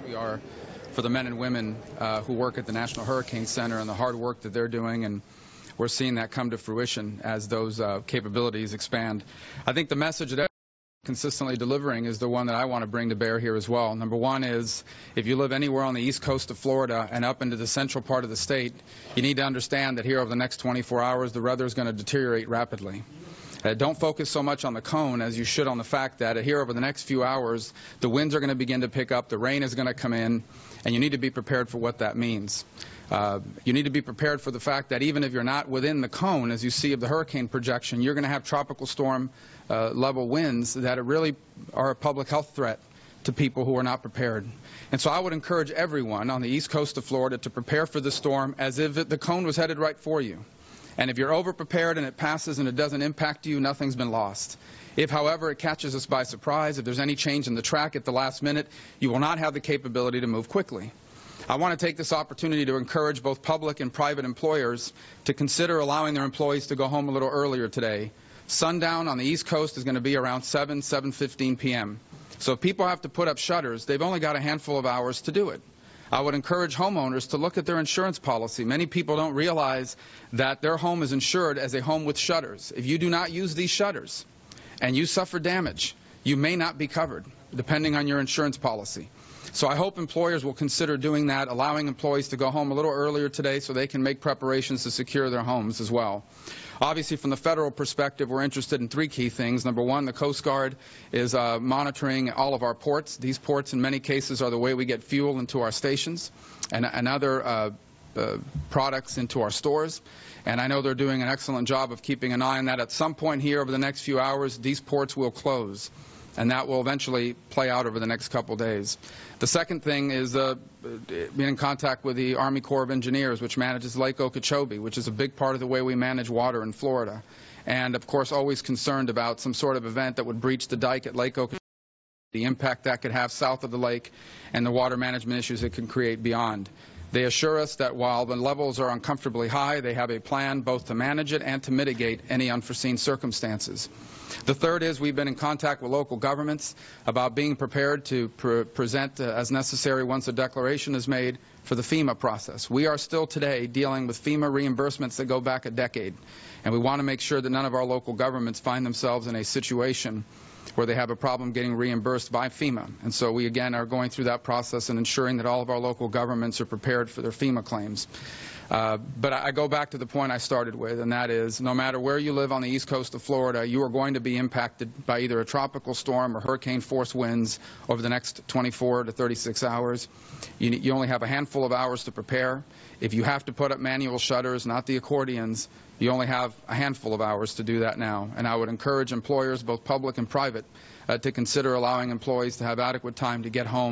We are for the men and women who work at the National Hurricane Center and the hard work that they're doing, and we're seeing that come to fruition as those capabilities expand. I think the message that consistently delivering is the one that I want to bring to bear here as well. Number one is, if you live anywhere on the east coast of Florida and up into the central part of the state, you need to understand that here over the next 24 hours, the weather is going to deteriorate rapidly. Don't focus so much on the cone as you should on the fact that here over the next few hours, the winds are going to begin to pick up, the rain is going to come in, and you need to be prepared for what that means. You need to be prepared for the fact that even if you're not within the cone, as you see of the hurricane projection, you're going to have tropical storm level winds that really are a public health threat to people who are not prepared. And so I would encourage everyone on the east coast of Florida to prepare for the storm as if the cone was headed right for you. And if you're over-prepared and it passes and it doesn't impact you, nothing's been lost. If, however, it catches us by surprise, if there's any change in the track at the last minute, you will not have the capability to move quickly. I want to take this opportunity to encourage both public and private employers to consider allowing their employees to go home a little earlier today. Sundown on the East Coast is going to be around 7:15 p.m. So if people have to put up shutters, they've only got a handful of hours to do it. I would encourage homeowners to look at their insurance policy. Many people don't realize that their home is insured as a home with shutters. If you do not use these shutters and you suffer damage, you may not be covered, depending on your insurance policy. So I hope employers will consider doing that, allowing employees to go home a little earlier today so they can make preparations to secure their homes as well. Obviously, from the federal perspective, we're interested in three key things. Number one, the Coast Guard is monitoring all of our ports. These ports, in many cases, are the way we get fuel into our stations and other products into our stores. And I know they're doing an excellent job of keeping an eye on that. At some point here over the next few hours, these ports will close. And that will eventually play out over the next couple days. The second thing is being in contact with the Army Corps of Engineers, which manages Lake Okeechobee, which is a big part of the way we manage water in Florida. And, of course, always concerned about some sort of event that would breach the dike at Lake Okeechobee, the impact that could have south of the lake, and the water management issues it can create beyond. They assure us that while the levels are uncomfortably high, they have a plan both to manage it and to mitigate any unforeseen circumstances. The third is we've been in contact with local governments about being prepared to present as necessary once a declaration is made for the FEMA process. We are still today dealing with FEMA reimbursements that go back a decade, and we want to make sure that none of our local governments find themselves in a situation where they have a problem getting reimbursed by FEMA. And so we, again, are going through that process and ensuring that all of our local governments are prepared for their FEMA claims. But I go back to the point I started with, and that is no matter where you live on the east coast of Florida, you are going to be impacted by either a tropical storm or hurricane-force winds over the next 24 to 36 hours. You only have a handful of hours to prepare. If you have to put up manual shutters, not the accordions, you only have a handful of hours to do that now. And I would encourage employers, both public and private, to consider allowing employees to have adequate time to get home